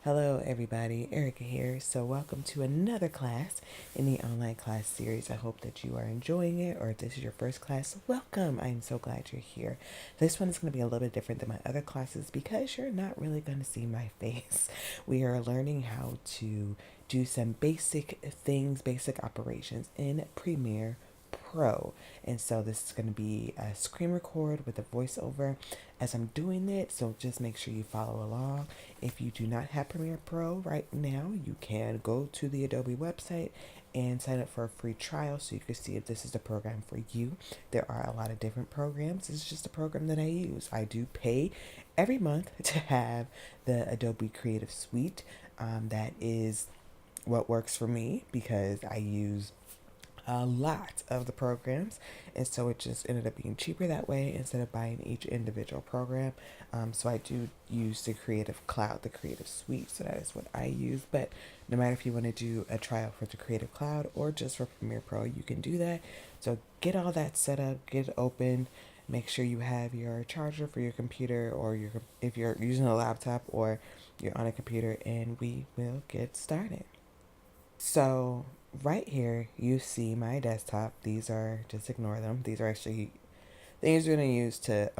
Hello everybody, Erica here. So welcome to another class in the online class series. I hope that you are enjoying it, or if this is your first class, welcome. I'm so glad you're here. This one is going to be a little bit different than my other classes because you're not really going to see my face. We are learning how to do some basic things, basic operations in Premiere Pro. And so this is going to be a screen record with a voiceover as I'm doing it. So just make sure you follow along. If you do not have Premiere Pro right now, you can go to the Adobe website and sign up for a free trial so you can see if this is the program for you. There are a lot of different programs. This is just a program that I use. I do pay every month to have the Adobe Creative Suite. That is what works for me because I use a lot of the programs, and so it just ended up being cheaper that way instead of buying each individual program. So I do use the Creative Cloud, the Creative Suite, so that is what I use. But no matter if you want to do a trial for the Creative Cloud or just for Premiere Pro, you can do that. So get all that set up, get it open. Make sure you have your charger for your computer, or your if you're using a laptop or you're on a computer, and we will get started. So right here, you see my desktop. These are, just ignore them. These are actually things we're going to use to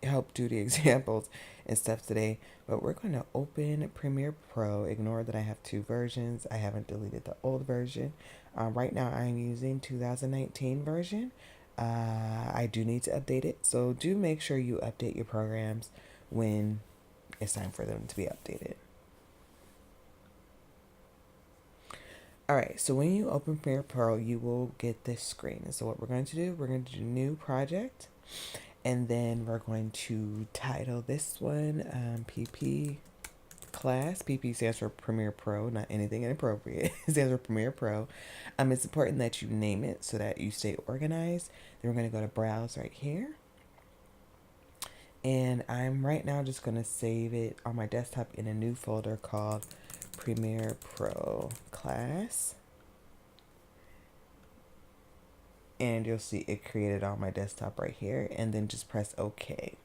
help do the examples and stuff today. But we're going to open Premiere Pro. Ignore that I have two versions. I haven't deleted the old version. Right now, I'm using 2019 version. I do need to update it. So do make sure you update your programs when it's time for them to be updated. All right, so when you open Premiere Pro, you will get this screen. And so what we're going to do, we're going to do new project, and then we're going to title this one PP class. PP stands for Premiere Pro, not anything inappropriate. It stands for Premiere Pro. It's important that you name it so that you stay organized. Then we're going to go to Browse right here. And I'm right now just going to save it on my desktop in a new folder called Premiere Pro class, and you'll see it created on my desktop right here, and then just press OK.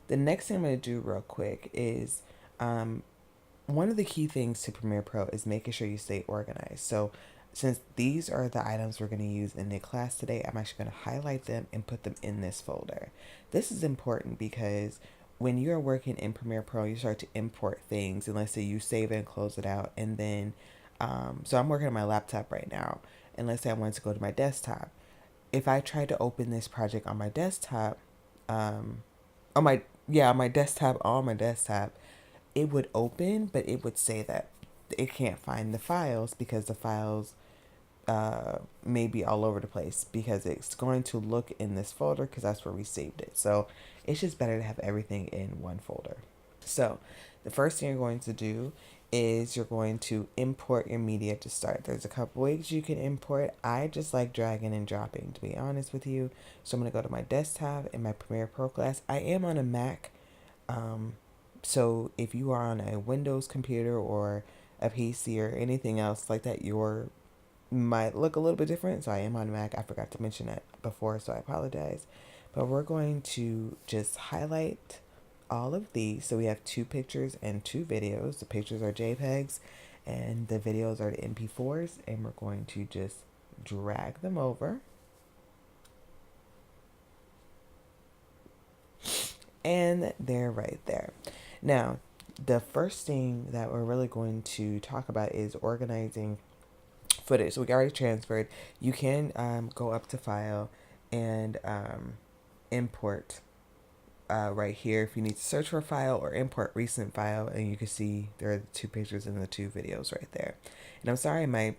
The next thing I'm going to do real quick is one of the key things to Premiere Pro is making sure you stay organized. So since these are the items we're going to use in the class today, I'm actually going to highlight them and put them in this folder. This is important because when you're working in Premiere Pro, you start to import things, and let's say you save it and close it out, and then, so I'm working on my laptop right now, and let's say I wanted to go to my desktop. If I tried to open this project on my desktop, on my desktop, it would open, but it would say that it can't find the files because the files may be all over the place, because it's going to look in this folder because that's where we saved it. So it's just better to have everything in one folder. So the first thing you're going to do is you're going to import your media to start. There's a couple ways you can import. I just like dragging and dropping, to be honest with you. So I'm going to go to my desktop in my Premiere Pro class. I am on a Mac. So if you are on a Windows computer or a PC or anything else like that, your might look a little bit different. So I am on Mac. I forgot to mention that before, so I apologize. But we're going to just highlight all of these. So we have two pictures and two videos. The pictures are JPEGs and the videos are the MP4s, and we're going to just drag them over. And they're right there. Now, the first thing that we're really going to talk about is organizing footage. So we already transferred. You can go up to File and import right here if you need to search for a file, or import recent file, and you can see there are the two pictures and the two videos right there. And I'm sorry my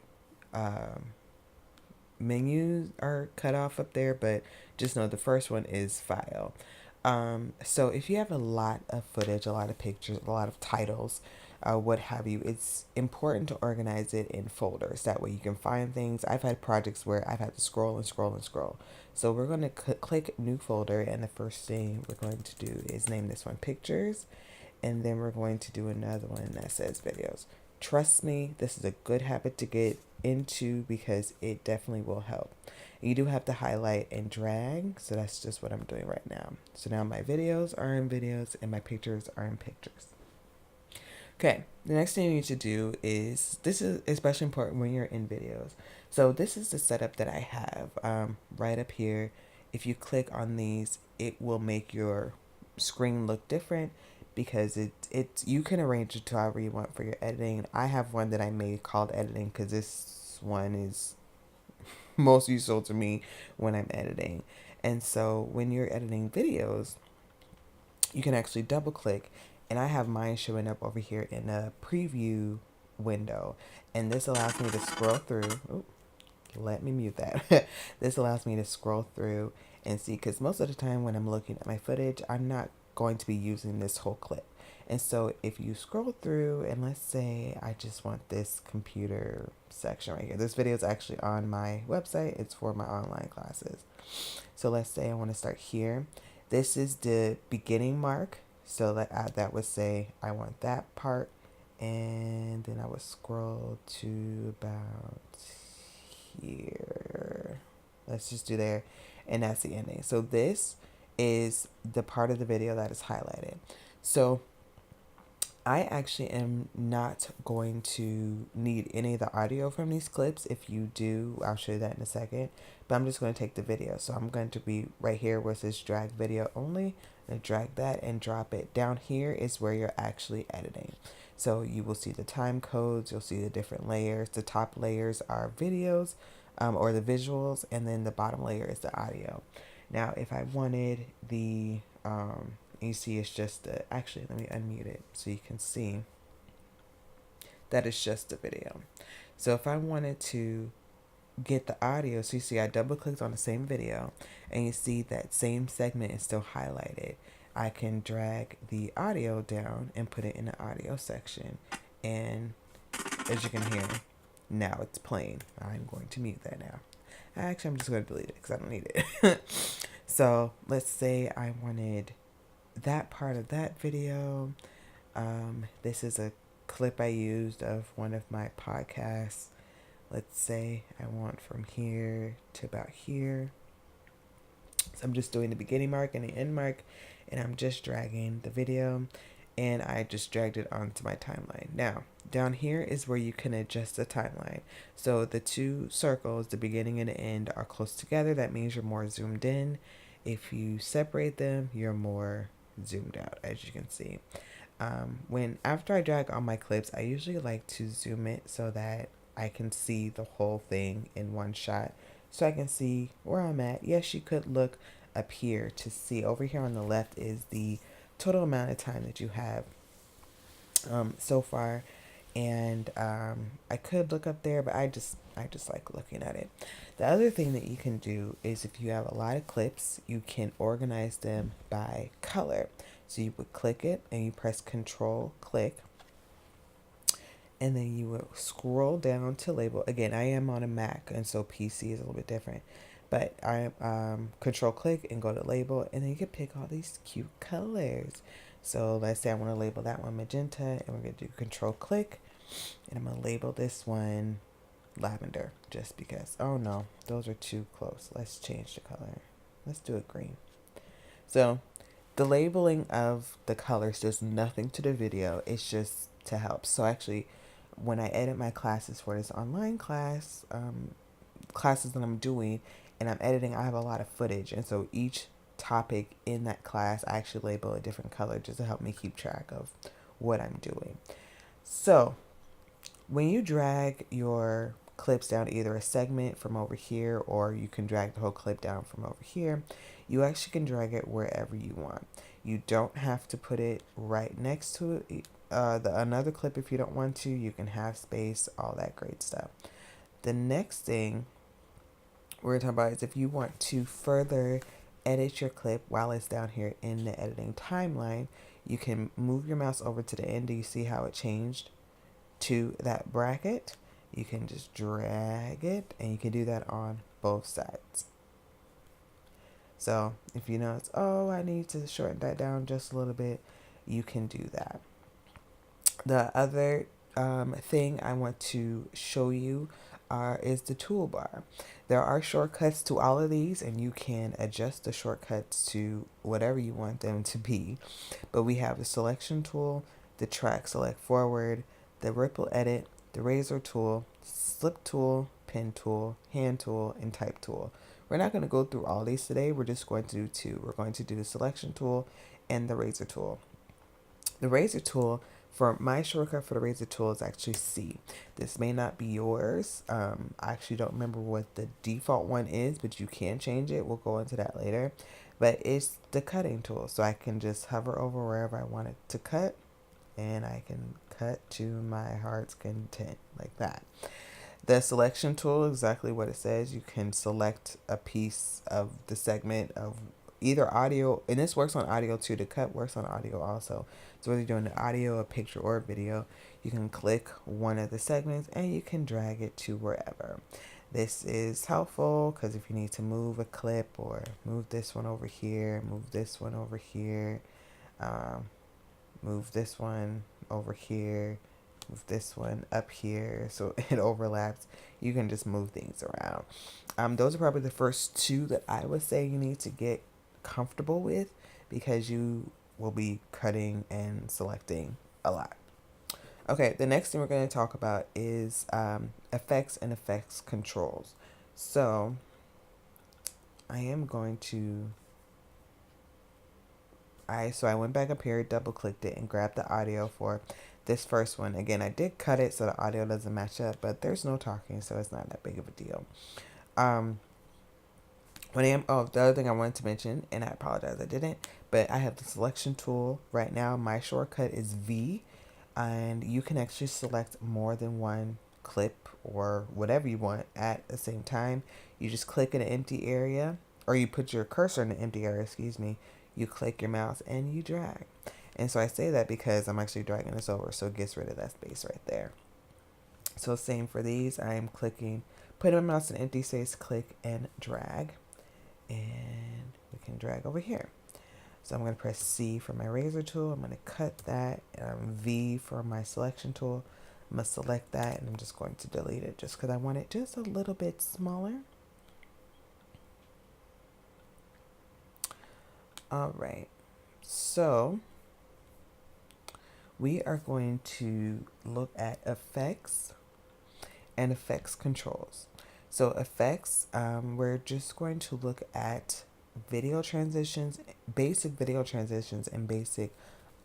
menus are cut off up there, but just know the first one is File. So if you have a lot of footage, a lot of pictures, a lot of titles, what have you, it's important to organize it in folders. That way you can find things. I've had projects where I've had to scroll and scroll and scroll. So we're going to click new folder, and the first thing we're going to do is name this one pictures, and then we're going to do another one that says videos. Trust me, this is a good habit to get into because it definitely will help. You do have to highlight and drag, so that's just what I'm doing right now. So now my videos are in videos and my pictures are in pictures. Okay, the next thing you need to do is, this is especially important when you're in videos. So this is the setup that I have right up here. If you click on these, it will make your screen look different because you can arrange it to however you want for your editing. I have one that I made called editing because this one is most useful to me when I'm editing. And so when you're editing videos, you can actually double click, and I have mine showing up over here in a preview window, and this allows me to scroll through. Oh, let me mute that. This allows me to scroll through and see, because most of the time when I'm looking at my footage, I'm not going to be using this whole clip. And so if you scroll through, and let's say I just want this computer section right here. This video is actually on my website. It's for my online classes. So let's say I want to start here. This is the beginning mark. So that would say I want that part. And then I would scroll to about here. Let's just do there. And that's the ending. So this is the part of the video that is highlighted. So I actually am not going to need any of the audio from these clips. If you do, I'll show you that in a second. But I'm just going to take the video. So I'm going to be right here where it says drag video only. And drag that and drop it. Down here is where you're actually editing. So you will see the time codes. You'll see the different layers. The top layers are videos or the visuals. And then the bottom layer is the audio. Now, if I wanted the... you see it's just actually, let me unmute it so you can see that it's just the video. So if I wanted to get the audio, so you see I double clicked on the same video and you see that same segment is still highlighted. I can drag the audio down and put it in the audio section, and as you can hear, now it's playing. I'm going to mute that now. Actually, I'm just going to delete it because I don't need it. So let's say I wanted that part of that video. This is a clip I used of one of my podcasts. Let's say I want from here to about here. So I'm just doing the beginning mark and the end mark, and I'm just dragging the video, and I just dragged it onto my timeline. Now, down here is where you can adjust the timeline. So the two circles, the beginning and the end, are close together. That means you're more zoomed in. If you separate them, you're more zoomed out, as you can see. After I drag on my clips, I usually like to zoom it so that I can see the whole thing in one shot, so I can see where I'm at. Yes, you could look up here to see. Over here on the left is the total amount of time that you have so far, and I could look up there, but I just like looking at it. The other thing that you can do is, if you have a lot of clips, you can organize them by color. So you would click it and you press Control click, and then you will scroll down to label. Again, I am on a Mac, and so PC is a little bit different, but I Control click and go to label, and then you can pick all these cute colors. So let's say I want to label that one magenta, and we're going to do Control click, and I'm going to label this one lavender, just because. Oh no, those are too close. Let's change the color. Let's do it green. So the labeling of the colors does nothing to the video. It's just to help. So actually, when I edit my classes for this online class, classes that I'm doing, and I'm editing, I have a lot of footage. And so each topic in that class, I actually label a different color just to help me keep track of what I'm doing. So when you drag your clips down, either a segment from over here, or you can drag the whole clip down from over here, you actually can drag it wherever you want. You don't have to put it right next to it. Another clip, if you don't want to, you can have space, all that great stuff. The next thing we're going to talk about is if you want to further edit your clip while it's down here in the editing timeline, you can move your mouse over to the end. Do you see how it changed to that bracket? You can just drag it, and you can do that on both sides. So if you notice, oh, I need to shorten that down just a little bit, you can do that. The other thing I want to show you is the toolbar. There are shortcuts to all of these, and you can adjust the shortcuts to whatever you want them to be. But we have the selection tool, the track select forward, the ripple edit, the razor tool, slip tool, pen tool, hand tool, and type tool. We're not going to go through all these today. We're just going to do two. We're going to do the selection tool and the razor tool. The razor tool, for my shortcut for the razor tool is actually C. This may not be yours. I actually don't remember what the default one is, but you can change it. We'll go into that later. But it's the cutting tool. So I can just hover over wherever I want it to cut, and I can cut to my heart's content like that. The selection tool, exactly what it says. You can select a piece of the segment of either audio, and this works on audio too. The cut works on audio also. So whether you're doing the audio, a picture, or a video, you can click one of the segments and you can drag it to wherever. This is helpful because if you need to move a clip or move this one over here, move this one over here, move this one over here, move this one up here so it overlaps, you can just move things around. Those are probably the first two that I would say you need to get comfortable with because you will be cutting and selecting a lot. Okay, the next thing we're going to talk about is effects and effects controls. So I am going to I went back up here, double clicked it, and grabbed the audio for this first one. Again, I did cut it so the audio doesn't match up, but there's no talking, so it's not that big of a deal. The other thing I wanted to mention, and I apologize I didn't, but I have the selection tool right now. My shortcut is V, and you can actually select more than one clip or whatever you want at the same time. You just click in an empty area, or you put your cursor in an empty area, you click your mouse and you drag. And so I say that because I'm actually dragging this over, so it gets rid of that space right there. So same for these, I am clicking, putting my mouse in empty space, click and drag. And we can drag over here. So I'm going to press C for my razor tool. I'm going to cut that. V for my selection tool. I'm going to select that and I'm just going to delete it just because I want it just a little bit smaller. All right. So we are going to look at effects and effects controls. So effects, we're just going to look at video transitions, basic video transitions, and basic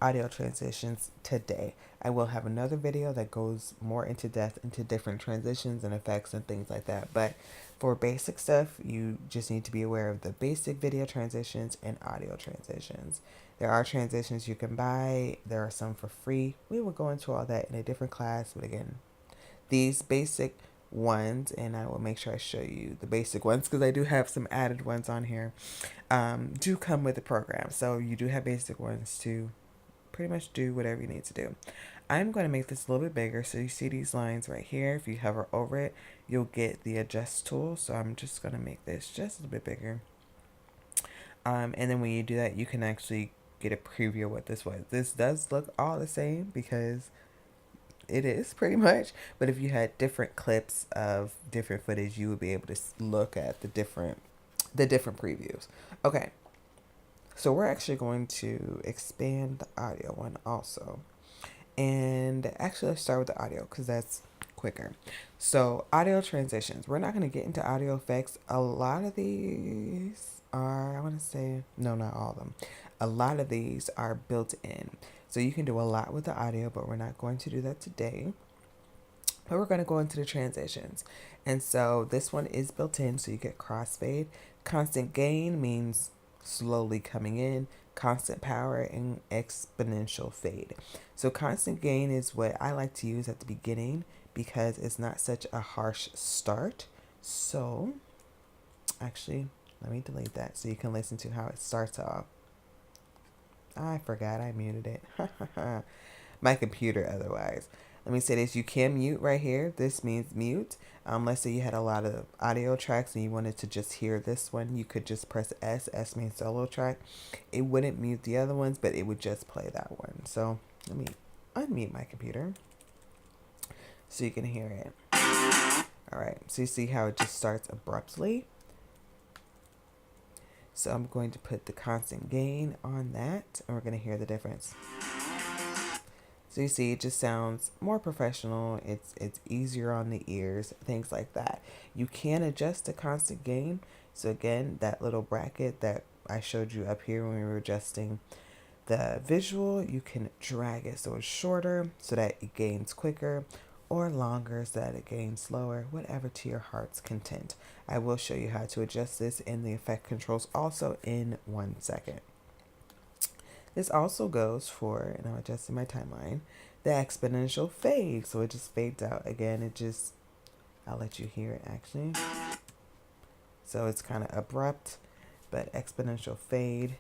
audio transitions today. I will have another video that goes more into depth into different transitions and effects and things like that. But for basic stuff, you just need to be aware of the basic video transitions and audio transitions. There are transitions you can buy. There are some for free. We will go into all that in a different class. But again, these basic ones, and I will make sure I show you the basic ones because I do have some added ones on here, do come with the program. So you do have basic ones to pretty much do whatever you need to do. I'm going to make this a little bit bigger so you see these lines right here. If you hover over it, you'll get the adjust tool. So I'm just going to make this just a little bit bigger. And then when you do that, you can actually get a preview of what this was. This does look all the same because it is pretty much, but if you had different clips of different footage, you would be able to look at the different previews. Okay, so we're actually going to expand the audio one also, and actually let's start with the audio because that's quicker. So audio transitions, we're not going to get into audio effects. A lot of these are, I want to say, no, not all of them. A lot of these are built in. So you can do a lot with the audio, but we're not going to do that today. But we're going to go into the transitions. And so this one is built in, so you get crossfade. Constant gain means slowly coming in, constant power, and exponential fade. So constant gain is what I like to use at the beginning because it's not such a harsh start. So actually, let me delete that so you can listen to how it starts off. I forgot I muted it. My computer otherwise. Let me say this. You can mute right here. This means mute. Let's say you had a lot of audio tracks and you wanted to just hear this one. You could just press S. S means solo track. It wouldn't mute the other ones, but it would just play that one. So let me unmute my computer so you can hear it. All right. So you see how it just starts abruptly. So I'm going to put the constant gain on that, and we're going to hear the difference. So So you see, it just sounds more professional. It's easier on the ears, things like that. You can adjust the constant gain. So again, that little bracket that I showed you up here when we were adjusting the visual, you can drag it so it's shorter so that it gains quicker, or longer so that it gains slower, whatever to your heart's content. I will show you how to adjust this in the effect controls also in 1 second. This also goes for, and I'm adjusting my timeline, the exponential fade. So it just fades out. Again, I'll let you hear it actually. So it's kind of abrupt, but exponential fade,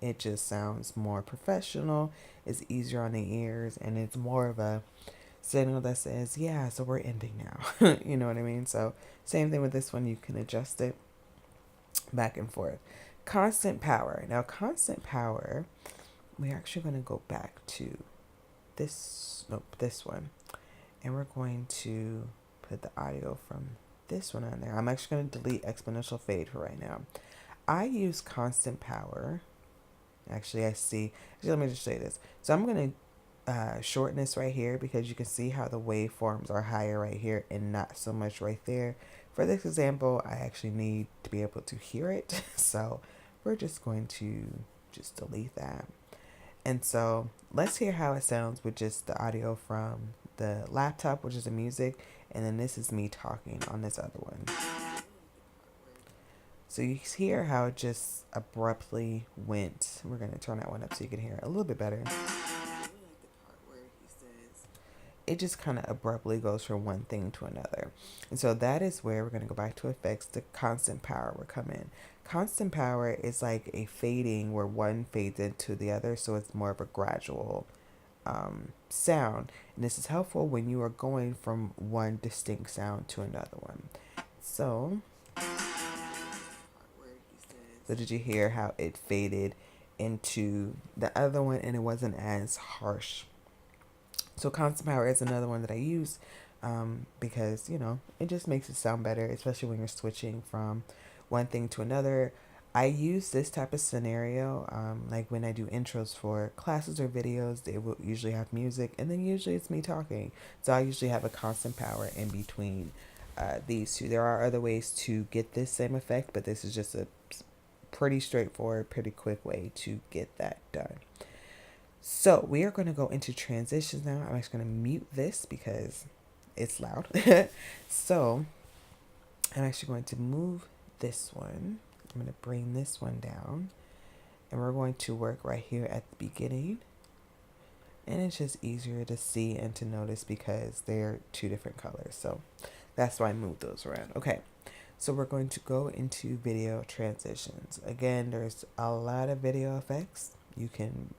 it just sounds more professional, it's easier on the ears, and it's more of a signal that says, yeah, so we're ending now. You know what I mean? So same thing with this one, you can adjust it back and forth. Constant power. Now, constant power, we're actually going to go back to this one, and we're going to put the audio from this one on there. I'm actually going to delete exponential fade for right now. I use constant power. Actually, let me just say this. So I'm going to shorten this right here because you can see how the waveforms are higher right here and not so much right there. For this example, I actually need to be able to hear it. So we're just going to just delete that. And so let's hear how it sounds with just the audio from the laptop, which is the music. And then this is me talking on this other one. So you hear how it just abruptly went. We're going to turn that one up so you can hear it a little bit better. It just kind of abruptly goes from one thing to another. And so that is where we're going to go back to effects. The constant power will come in. Constant power is like a fading where one fades into the other. So it's more of a gradual sound. And this is helpful when you are going from one distinct sound to another one. So did you hear how it faded into the other one and it wasn't as harsh? So constant power is another one that I use because, it just makes it sound better, especially when you're switching from one thing to another. I use this type of scenario like when I do intros for classes or videos, they will usually have music and then usually it's me talking. So I usually have a constant power in between these two. There are other ways to get this same effect, but this is just a pretty straightforward, pretty quick way to get that done. So we are going to go into transitions now. I'm actually going to mute this because it's loud. So I'm actually going to move this one. I'm going to bring this one down. And we're going to work right here at the beginning. And it's just easier to see and to notice because they're two different colors. So that's why I moved those around. Okay. So we're going to go into video transitions. Again, there's a lot of video effects. You can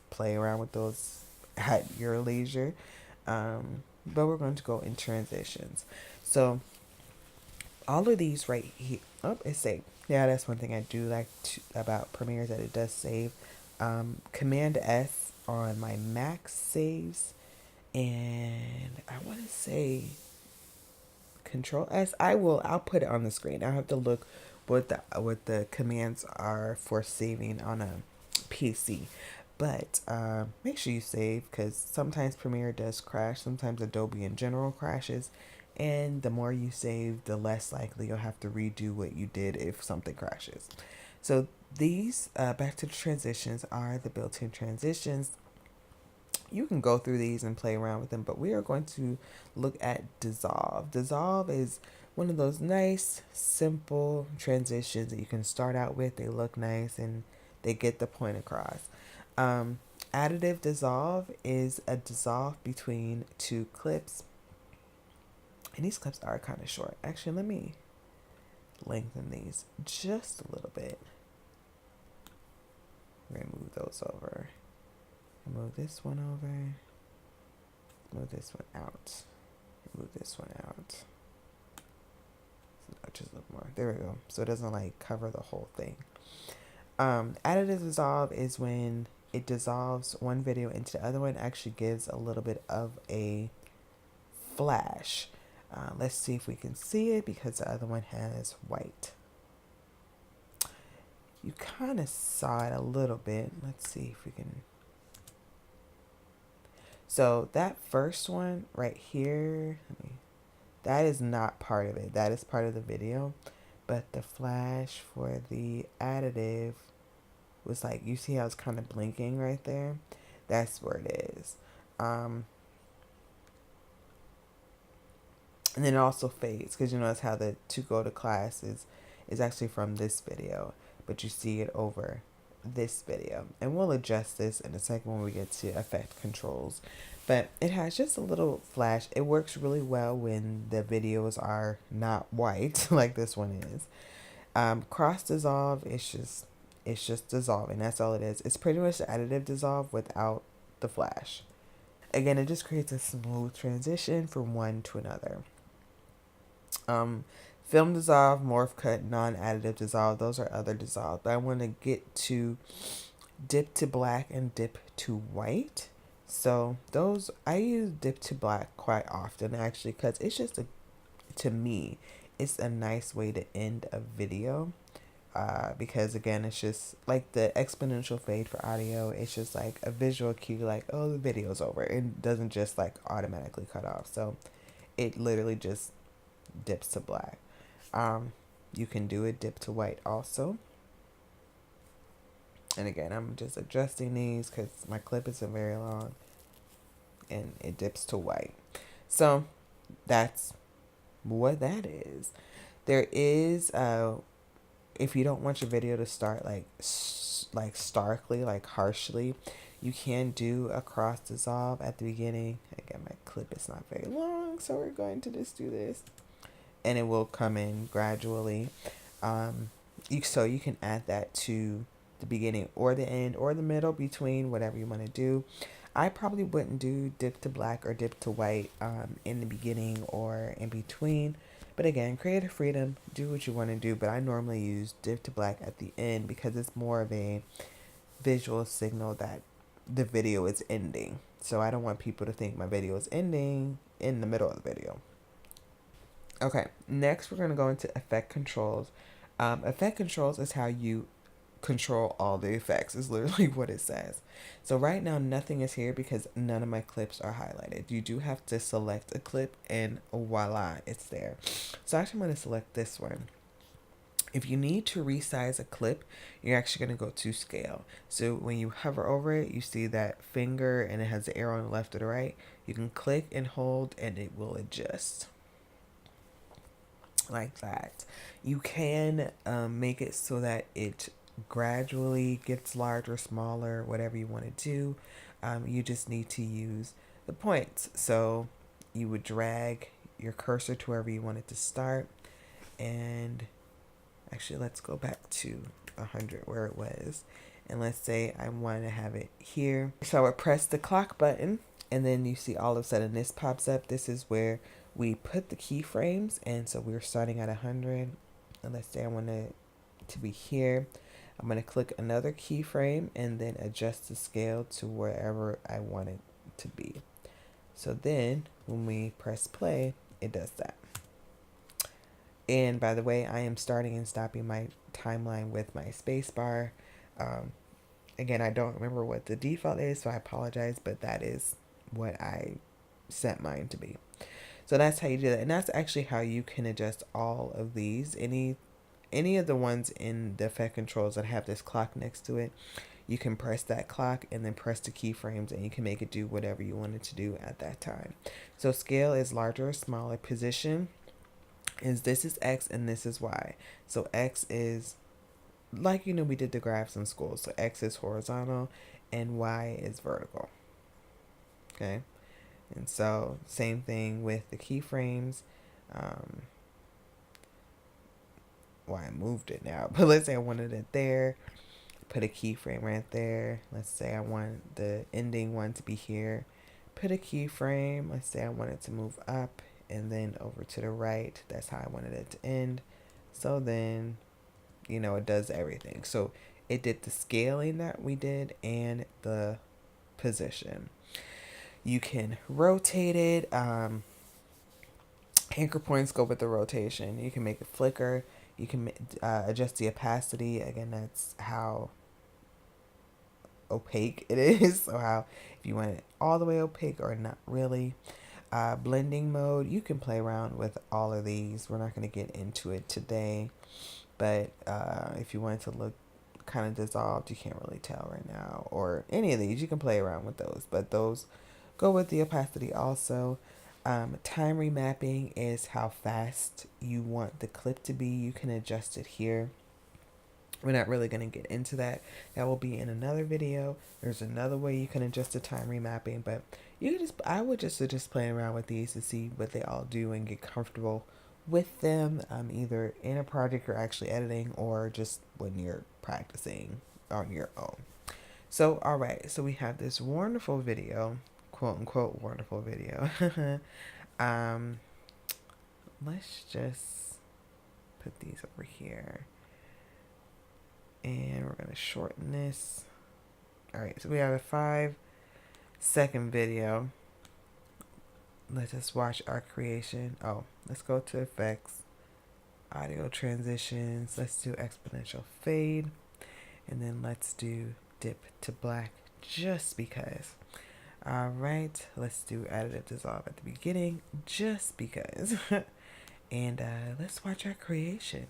play around with those at your leisure. But we're going to go in transitions. So all of these right here, it's saved. Yeah, that's one thing I do like about Premiere, that it does save. Command S on my Mac saves, and I want to say Control S. I'll put it on the screen. I'll have to look what the commands are for saving on a PC. But make sure you save, because sometimes Premiere does crash. Sometimes Adobe in general crashes. And the more you save, the less likely you'll have to redo what you did if something crashes. So these, back to the transitions, are the built-in transitions. You can go through these and play around with them, but we are going to look at dissolve. Dissolve is one of those nice, simple transitions that you can start out with. They look nice and they get the point across. Additive dissolve is a dissolve between two clips. And these clips are kind of short. Actually, let me lengthen these just a little bit. We're going to move those over. Move this one over. Move this one out. Move this one out. So just a little more. There we go. So it doesn't like cover the whole thing. Additive dissolve is when it dissolves one video into the other one. Actually gives a little bit of a flash. Let's see if we can see it, because the other one has white. You kind of saw it a little bit. Let's see if we can So that first one right here, that is not part of it. That is part of the video. But the flash for the additive was like, you see how it's kind of blinking right there? That's where it is. And then it also fades because you notice how the to go to class is actually from this video, but you see it over this video. And we'll adjust this in a second when we get to effect controls. But it has just a little flash. It works really well when the videos are not white like this one is. Cross dissolve, it's just dissolving. That's all it is. It's pretty much the additive dissolve without the flash. Again, it just creates a smooth transition from one to another. Film dissolve, morph cut, non-additive dissolve, those are other dissolve. But I want to get to dip to black and dip to white. So those, I use dip to black quite often actually, because it's just to me, it's a nice way to end a video. Because again, it's just like the exponential fade for audio. It's just like a visual cue, like, oh, the video's over. It doesn't just like automatically cut off. So it literally just dips to black. You can do it dip to white also. And again, I'm just adjusting these because my clip isn't very long, and it dips to white. So that's what that is. There is if you don't want your video to start like starkly, like harshly, you can do a cross dissolve at the beginning. Again, my clip is not very long, so we're going to just do this, and it will come in gradually. So you can add that to the beginning or the end or the middle, between whatever you want to do. I probably wouldn't do dip to black or dip to white in the beginning or in between. But again, creative freedom, do what you want to do. But I normally use dip to black at the end because it's more of a visual signal that the video is ending. So I don't want people to think my video is ending in the middle of the video. Okay, next we're going to go into effect controls. Effect controls is how you control all the effects, is literally what it says. So right now nothing is here because none of my clips are highlighted. You do have to select a clip and voila, it's there. So actually I'm going to select this one. If you need to resize a clip, you're actually going to go to scale. So when you hover over it, you see that finger and it has the arrow on the left or the right. You can click and hold and it will adjust like that. You can make it so that it gradually gets larger, smaller, whatever you want to do. You just need to use the points. So you would drag your cursor to wherever you want it to start. And actually, let's go back to 100 where it was. And let's say I want to have it here. So I would press the clock button, and then you see all of a sudden this pops up. This is where we put the keyframes. And so we're starting at 100. And let's say I want it to be here. I'm going to click another keyframe and then adjust the scale to wherever I want it to be. So then when we press play, it does that. And by the way, I am starting and stopping my timeline with my space bar. Again, I don't remember what the default is, so I apologize, but that is what I set mine to be. So that's how you do that. And that's actually how you can adjust all of these. Any of the ones in the effect controls that have this clock next to it, you can press that clock and then press the keyframes and you can make it do whatever you want it to do at that time. So scale is larger or smaller. Position is this is X and this is Y. So X is like, we did the graphs in school. So X is horizontal and Y is vertical. Okay. And so same thing with the keyframes. Well, I moved it now, but let's say I wanted it there, put a keyframe right there. Let's say I want the ending one to be here, put a keyframe. Let's say I want it to move up and then over to the right. That's how I wanted it to end. So then, it does everything. So it did the scaling that we did and the position. You can rotate it. Anchor points go with the rotation. You can make it flicker. You can adjust the opacity. Again, that's how opaque it is. So how, if you want it all the way opaque or not really. Blending mode, you can play around with all of these. We're not going to get into it today, but if you want it to look kind of dissolved, you can't really tell right now, or any of these, you can play around with those, but those go with the opacity also. Time remapping is how fast you want the clip to be. You can adjust it here. We're not really going to get into that. That will be in another video. There's another way you can adjust the time remapping, but you can just, I would just suggest playing around with these to see what they all do and get comfortable with them, either in a project you're actually editing or just when you're practicing on your own. So, all right, so we have this wonderful video, quote unquote wonderful video. Let's just put these over here. And we're going to shorten this. All right, so we have a 5-second video. Let us watch our creation. Oh, let's go to effects, audio transitions. Let's do exponential fade. And then let's do dip to black just because. All right, let's do additive dissolve at the beginning just because. And let's watch our creation.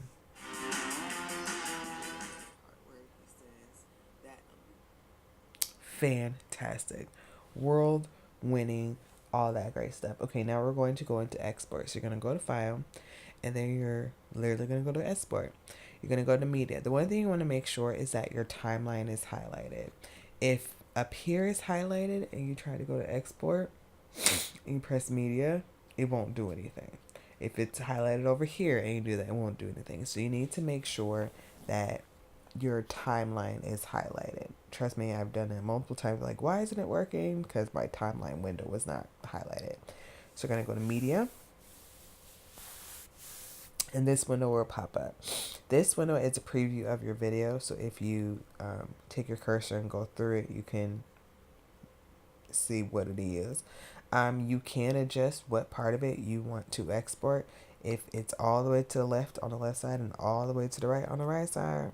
Fantastic, world winning, all that great stuff. Okay, now we're going to go into export. So you're going to go to file, and then you're literally going to go to export. You're going to go to media. The one thing you want to make sure is that your timeline is highlighted. If up here is highlighted and you try to go to export and you press media, it won't do anything. If it's highlighted over here and you do that, it won't do anything. So you need to make sure that your timeline is highlighted. Trust me, I've done it multiple times. Like, why isn't it working? Because my timeline window was not highlighted. So we're going to go to media. And this window will pop up. This window is a preview of your video. So if you take your cursor and go through it, you can see what it is. You can adjust what part of it you want to export. If it's all the way to the left on the left side and all the way to the right on the right side.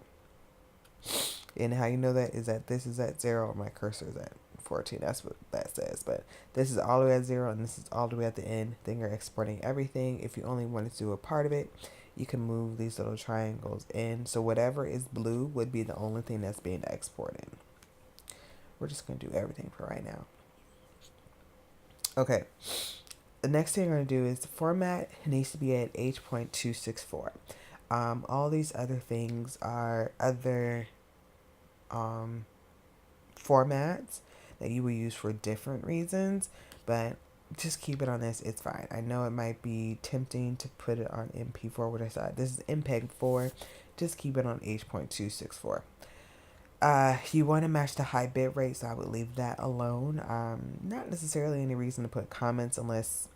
And how you know that is that this is at 0 and my cursor is at 14. That's what that says. But this is all the way at 0 and this is all the way at the end. Then you're exporting everything. If you only wanted to do a part of it, you can move these little triangles in. So whatever is blue would be the only thing that's being exported. We're just going to do everything for right now. Okay. The next thing we're going to do is the format needs to be at H.264. All these other things are other formats that you will use for different reasons, but just keep it on this. It's fine. I know it might be tempting to put it on MP4, which I thought this is MPEG-4. Just keep it on H.264. You want to match the high bit rate, so I would leave that alone. Not necessarily any reason to put comments unless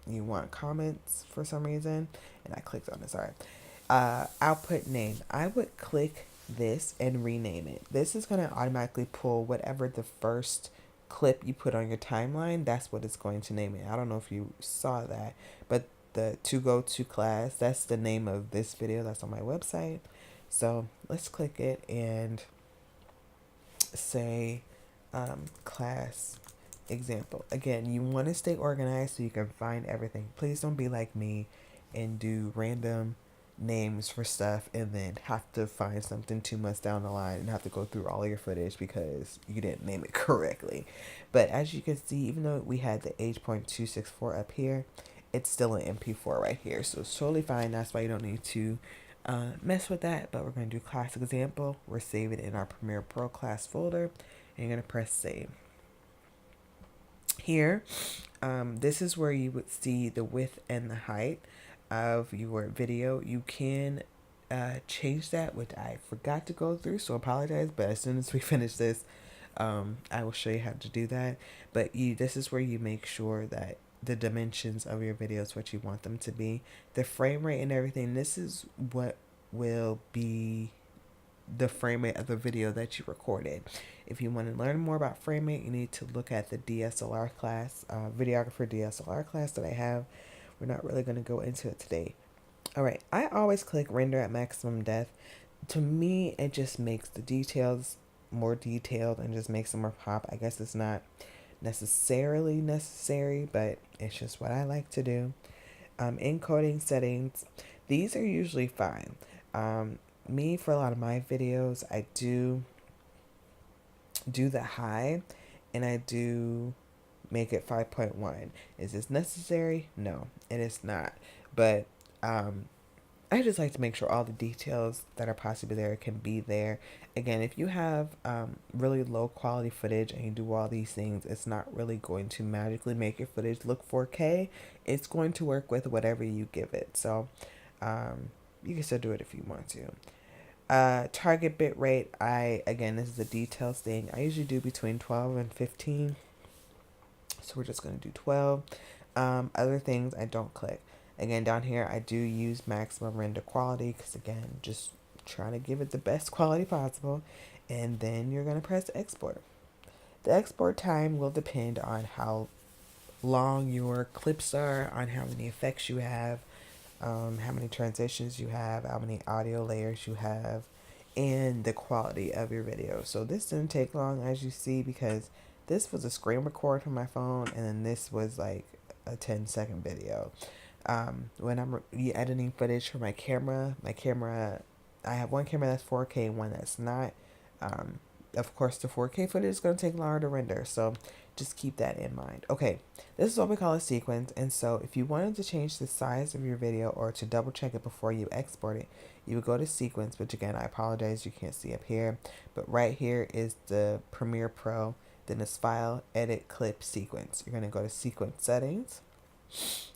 you want comments for some reason. And I clicked on it, sorry. Output name. I would click this and rename it. This is going to automatically pull whatever the first clip you put on your timeline. That's what it's going to name it. I don't know if you saw that, but the to go to class, that's the name of this video that's on my website. So let's click it and say class example. Again, you want to stay organized so you can find everything. Please don't be like me and do random names for stuff and then have to find something 2 months down the line and have to go through all your footage because you didn't name it correctly. But as you can see, even though we had the H.264 up here, it's still an MP4 right here. So it's totally fine. That's why you don't need to mess with that. But we're going to do class example. We're saving it in our Premiere Pro class folder. And you're going to press save. Here, this is where you would see the width and the height of your video. You can change that, which I forgot to go through, so apologize, but as soon as we finish this, I will show you how to do that. But this is where you make sure that the dimensions of your videos what you want them to be, the frame rate and everything. This is what will be the frame rate of the video that you recorded. If you want to learn more about frame rate, you need to look at the DSLR class, videographer DSLR class that I have. We're not really going to go into it today. All right, I always click render at maximum depth. To me, it just makes the details more detailed and just makes it more pop. I guess it's not necessarily necessary, but it's just what I like to do. Encoding settings, these are usually fine. Me, for a lot of my videos, I do the high, and I do make it 5.1. Is this necessary? No, it is not. But I just like to make sure all the details that are possibly there can be there. Again, if you have really low quality footage and you do all these things, it's not really going to magically make your footage look 4K. It's going to work with whatever you give it. So you can still do it if you want to. Target bit rate, again, this is a details thing. I usually do between 12 and 15. So we're just going to do 12. Other things I don't click. Again, down here, I do use maximum render quality because, again, just trying to give it the best quality possible. And then you're going to press export. The export time will depend on how long your clips are, on how many effects you have, how many transitions you have, how many audio layers you have, and the quality of your video. So this didn't take long, as you see, because this was a screen record from my phone, and then this was like a 10-second video. When I'm editing footage for my camera, I have one camera that's 4K and one that's not. Of course, the 4K footage is going to take longer to render, so just keep that in mind. Okay, this is what we call a sequence, and so if you wanted to change the size of your video or to double check it before you export it, you would go to sequence, which again, I apologize, you can't see up here, but right here is the Premiere Pro, then it's File, Edit, Clip, Sequence. You're going to go to Sequence Settings,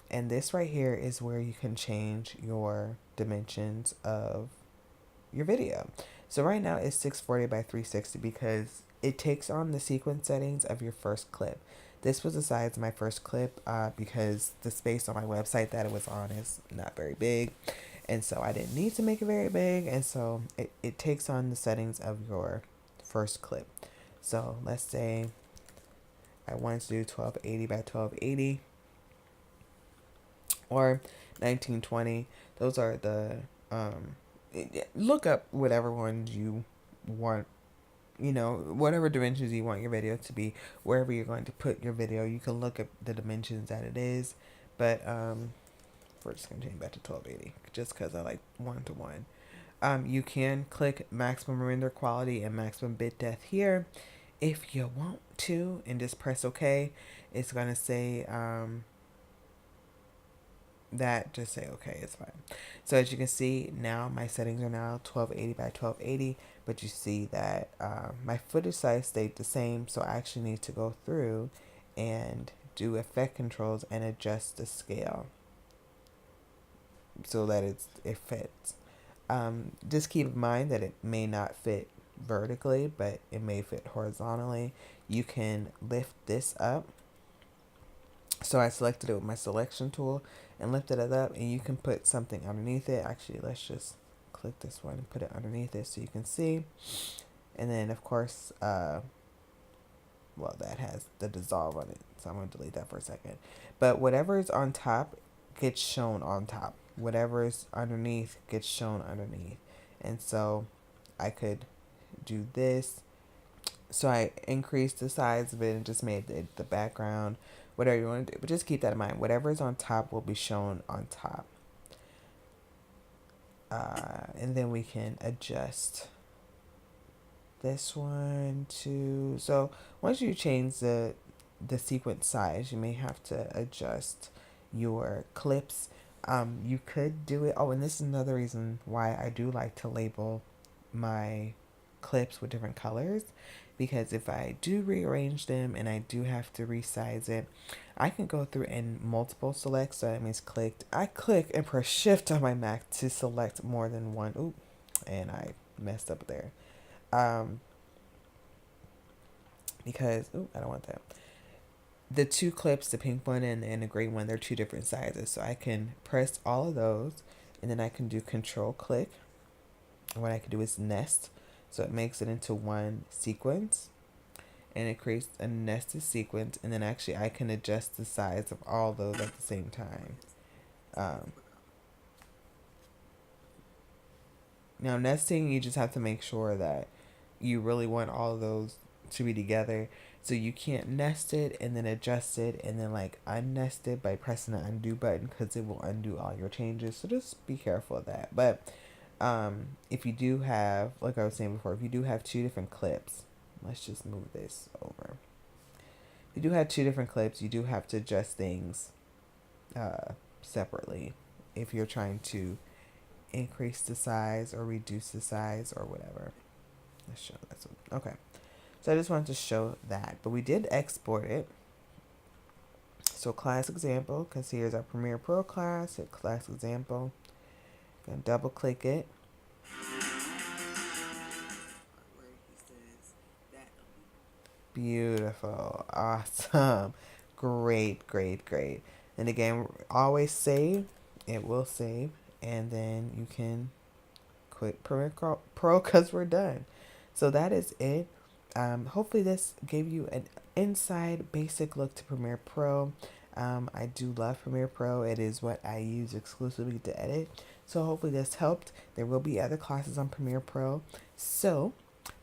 and this right here is where you can change your dimensions of your video. So right now it's 640 by 360 because it takes on the sequence settings of your first clip. This was the size of my first clip because the space on my website that it was on is not very big. And so I didn't need to make it very big. And so it takes on the settings of your first clip. So let's say I wanted to do 1280 by 1280 or 1920. Those are the, look up whatever ones you want, whatever dimensions you want your video to be, wherever you're going to put your video. You can look at the dimensions that it is, but we're just going to change back to 1280 just because I like 1:1. You can click maximum render quality and maximum bit depth here if you want to, and just press OK. It's going to say that, just say okay, it's fine. So as you can see, now my settings are now 1280 by 1280, but you see that my footage size stayed the same, so I actually need to go through and do effect controls and adjust the scale so that it fits. Just keep in mind that it may not fit vertically, but it may fit horizontally. You can lift this up. So I selected it with my selection tool and lifted it up, and you can put something underneath it. Actually, let's just click this one and put it underneath it so you can see. And then of course, well, that has the dissolve on it, so I'm going to delete that for a second. But whatever is on top gets shown on top. Whatever is underneath gets shown underneath. And so I could do this. So I increased the size of it and just made the background, whatever you want to do. But just keep that in mind. Whatever is on top will be shown on top. And then we can adjust this one to, so once you change the sequence size, you may have to adjust your clips. You could do it. Oh, and this is another reason why I do like to label my clips with different colors, because if I do rearrange them and I do have to resize it, I can go through and multiple select. So that means I click and press shift on my Mac to select more than one. Oop, and I messed up there. Because I don't want that. The two clips, the pink one and the green one, they're two different sizes. So I can press all of those, and then I can do control click. And what I can do is nest. So it makes it into one sequence, and it creates a nested sequence. And then actually I can adjust the size of all those at the same time. Now nesting, you just have to make sure that you really want all of those to be together. So you can't nest it and then adjust it and then like unnest it by pressing the undo button, because it will undo all your changes. So just be careful of that. But if you do have, like I was saying before, if you do have two different clips, let's just move this over. If you do have two different clips, you do have to adjust things separately if you're trying to increase the size or reduce the size or whatever. Let's show this one. Okay. So I just wanted to show that. But we did export it. So class example, because here's our Premiere Pro class. Hit class example. Gonna double click it. Beautiful. Awesome. Great, great, great. And again, always save. It will save. And then you can quit Premiere Pro because we're done. So that is it. Hopefully this gave you an inside basic look to Premiere Pro. I do love Premiere Pro. It is what I use exclusively to edit. So hopefully this helped. There will be other classes on Premiere Pro. So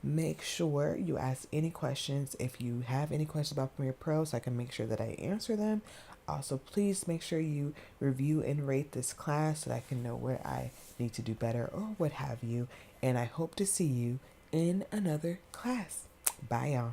make sure you ask any questions if you have any questions about Premiere Pro, so I can make sure that I answer them. Also, please make sure you review and rate this class so that I can know where I need to do better or what have you. And I hope to see you in another class. Bye, y'all.